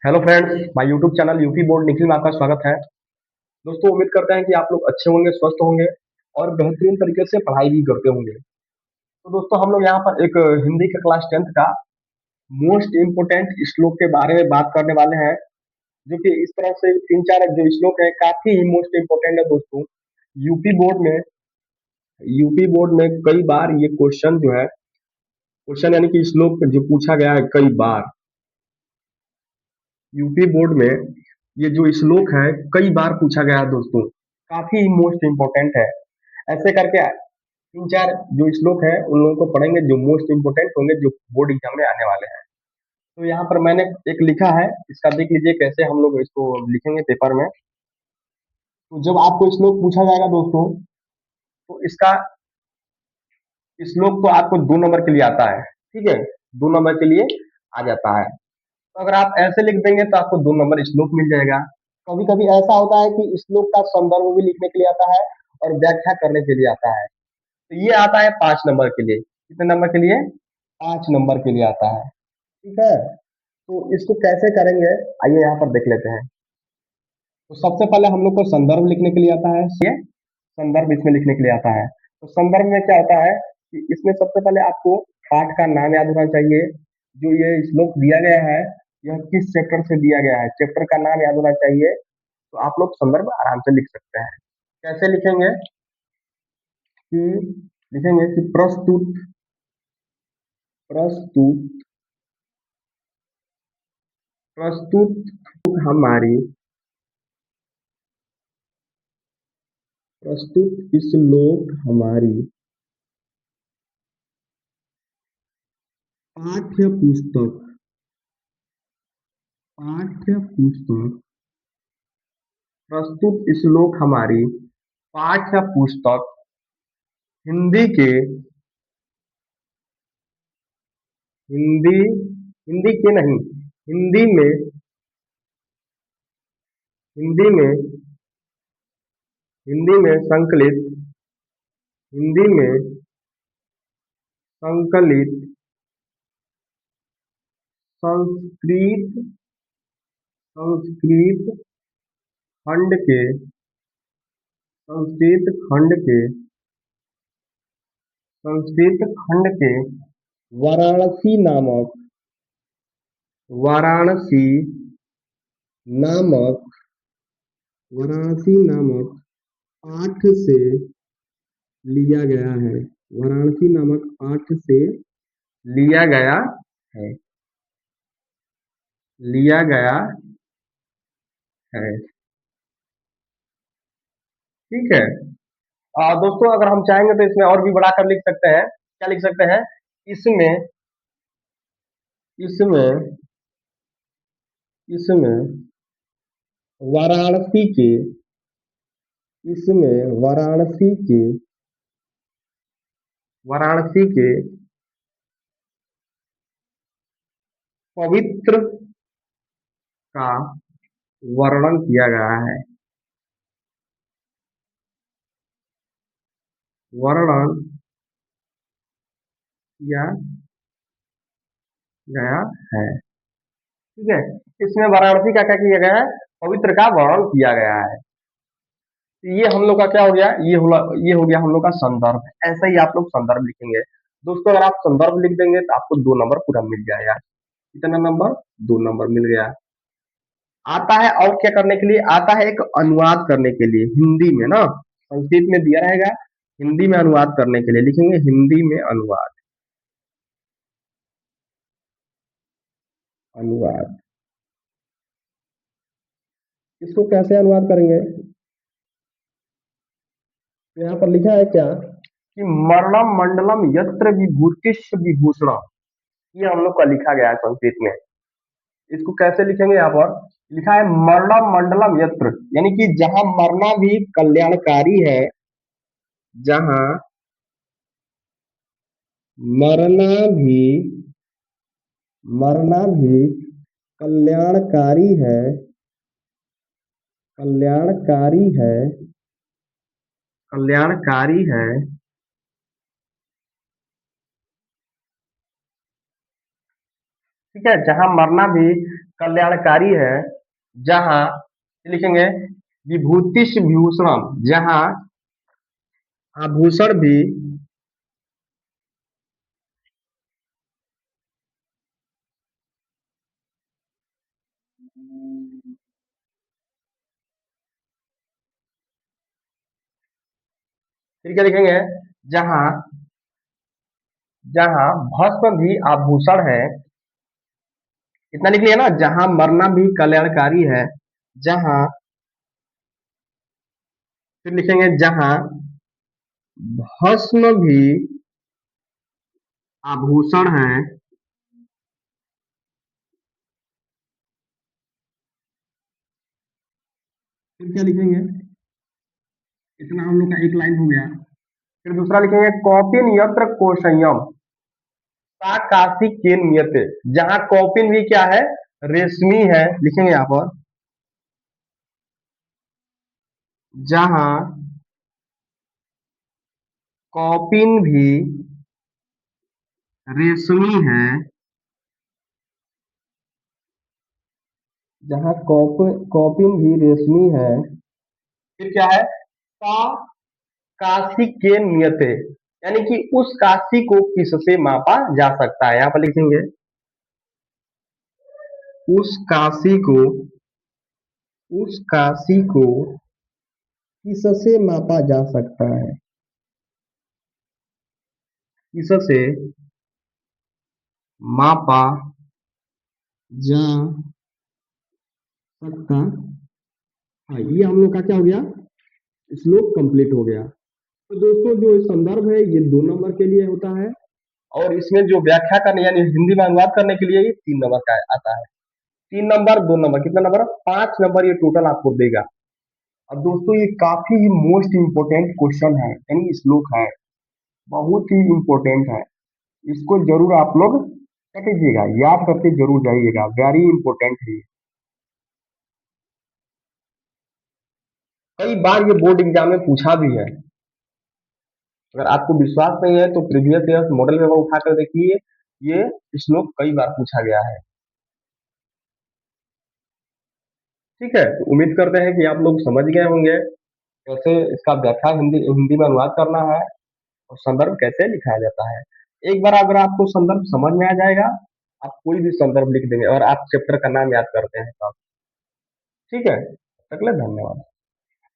Hello friends, my YouTube channel UP board Nikhil में आपका स्वागत है। दोस्तों, उम्मीद करते हैं कि आप लोग अच्छे होंगे, स्वस्थ होंगे और बेहतरीन तरीके से पढ़ाई भी करते होंगे। तो दोस्तों, हम लोग यहाँ पर एक हिंदी के क्लास 10th का मोस्ट इम्पोर्टेंट श्लोक के बारे में बात करने वाले हैं, जो कि इस तरह से तीन चार जो श्लोक है काफी ही मोस्ट इम्पोर्टेंट है दोस्तों। यूपी बोर्ड में यूपी बोर्ड में कई बार ये क्वेश्चन जो है, क्वेश्चन यानी कि श्लोक जो पूछा गया है कई बार यूपी बोर्ड में। ये जो श्लोक है कई बार पूछा गया है दोस्तों, काफी मोस्ट इम्पोर्टेंट है। ऐसे करके तीन चार जो श्लोक है उन लोगों को पढ़ेंगे जो मोस्ट इम्पोर्टेंट होंगे, जो बोर्ड एग्जाम में आने वाले हैं। तो यहाँ पर मैंने एक लिखा है, इसका देख लीजिए कैसे हम लोग इसको लिखेंगे पेपर में। तो जब आपको श्लोक पूछा जाएगा दोस्तों, तो इसका श्लोक तो आपको 2 नंबर के लिए आता है, ठीक है। 2 नंबर के लिए आ जाता है। तो अगर आप ऐसे लिख देंगे तो आपको 2 नंबर श्लोक मिल जाएगा। कभी कभी ऐसा होता है कि श्लोक का संदर्भ भी लिखने के लिए आता है और व्याख्या करने के लिए आता है। तो ये आता है 5 नंबर के लिए। कितने नंबर के लिए? 5 नंबर के लिए आता है, ठीक है। तो इसको कैसे करेंगे, आइए यहाँ पर देख लेते हैं। तो सबसे पहले हम लोग को संदर्भ लिखने के लिए आता है, ये संदर्भ इसमें लिखने के लिए आता है। तो संदर्भ में क्या होता है कि इसमें सबसे पहले आपको पाठ का नाम याद होना चाहिए। जो ये श्लोक दिया गया है, यह किस चैप्टर से दिया गया है, चैप्टर का नाम याद होना चाहिए। तो आप लोग संदर्भ आराम से लिख सकते हैं। कैसे लिखेंगे कि लिखेंगे कि प्रस्तुत प्रस्तुत प्रस्तुत हमारी प्रस्तुत श्लोक हमारी पाठ्य पुस्तक पाठ्य पुस्तक प्रस्तुत श्लोक हमारी पाठ्य पुस्तक हिंदी के हिंदी हिंदी के नहीं, हिंदी में हिंदी में हिंदी में संकलित हिंदी में संकलित संस्कृत संस्कृत खंड के संस्कृत खंड के संस्कृत खंड के वाराणसी नामक वाराणसी नामक वाराणसी नामक पाठ से लिया गया है। वाराणसी नामक पाठ से लिया गया है लिया गया है, ठीक है। दोस्तों, अगर हम चाहेंगे तो इसमें और भी बढ़ाकर लिख सकते हैं। क्या लिख सकते हैं? इसमें इसमें इसमें वाराणसी के इसमें वाराणसी के पवित्र का वर्णन किया गया है। वर्णन किया गया है, ठीक है। इसमें वाराणसी का क्या किया गया है? पवित्र का वर्णन किया गया है। तो ये हम लोग का क्या हो गया? ये हो गया हम लोग का संदर्भ। ऐसा ही आप लोग संदर्भ लिखेंगे दोस्तों। अगर आप संदर्भ लिख देंगे तो आपको 2 नंबर पूरा मिल जाएगा। कितना नंबर? 2 नंबर मिल गया। आता है और क्या करने के लिए? आता है एक अनुवाद करने के लिए हिंदी में ना। संस्कृत में दिया रहेगा, हिंदी में अनुवाद करने के लिए लिखेंगे हिंदी में अनुवाद। अनुवाद इसको कैसे अनुवाद करेंगे? तो यहाँ पर लिखा है क्या कि मरणम मंडलम यत्र विभूतिश विभूषण। ये हम लोग का लिखा गया है संस्कृत में। इसको कैसे लिखेंगे? यहाँ पर लिखा है मरणम मंडलम यत्र, यानी कि जहां मरना भी कल्याणकारी है, जहां मरना भी मरना भी कल्याणकारी है कल्याणकारी है कल्याणकारी है, ठीक है। जहां मरना भी कल्याणकारी है, जहां लिखेंगे विभूतिश भूषणम, जहां आभूषण भी फिर क्या लिखेंगे, जहां जहां भस्म भी आभूषण है, इतना लिख लिया ना, जहां मरना भी कल्याणकारी है, जहां फिर लिखेंगे जहां भस्म भी आभूषण है, फिर क्या लिखेंगे, इतना हम लोग का एक लाइन हो गया। फिर दूसरा लिखेंगे कौपिन यत्र को संयम काशी के नियत, जहां कौपिन भी क्या है, रेशमी है, लिखेंगे यहाँ पर, जहां कौपिन भी रेशमी है, जहां कौपिन भी रेशमी है, फिर क्या है, का काशी के नियत, यानी कि उस काशी को किससे मापा जा सकता है, यहाँ पर लिखेंगे उस काशी को उस काशी को किससे मापा जा सकता है, किससे मापा जा सकता। हाँ, ये हम लोग का क्या हो गया, श्लोक कंप्लीट हो गया। तो दोस्तों जो संदर्भ है ये 2 नंबर के लिए होता है, और इसमें जो व्याख्या करने यानी हिंदी में अनुवाद करने के लिए ये 3 नंबर का आता है। 3 नंबर 2 नंबर, कितना नंबर, 5 नंबर ये टोटल आपको देगा। अब दोस्तों ये काफी मोस्ट इम्पोर्टेंट क्वेश्चन है, यानी श्लोक है, बहुत ही इम्पोर्टेंट है, इसको जरूर आप लोग क्या कीजिएगा, याद करके जरूर जाइएगा, वेरी इंपॉर्टेंट है। कई बार ये बोर्ड एग्जाम में पूछा भी है, अगर आपको विश्वास नहीं है तो प्रीवियस ईयर मॉडल पेपर उठाकर देखिए, ये श्लोक कई बार पूछा गया है। ठीक है, तो उम्मीद करते हैं कि आप लोग समझ गए होंगे कैसे इसका व्याख्या हिंदी हिंदी में अनुवाद करना है और संदर्भ कैसे लिखा जाता है। एक बार अगर आपको संदर्भ समझ में आ जाएगा, आप कोई भी संदर्भ लिख देंगे और आप चैप्टर का नाम याद करते हैं तो ठीक है, तक ले धन्यवाद।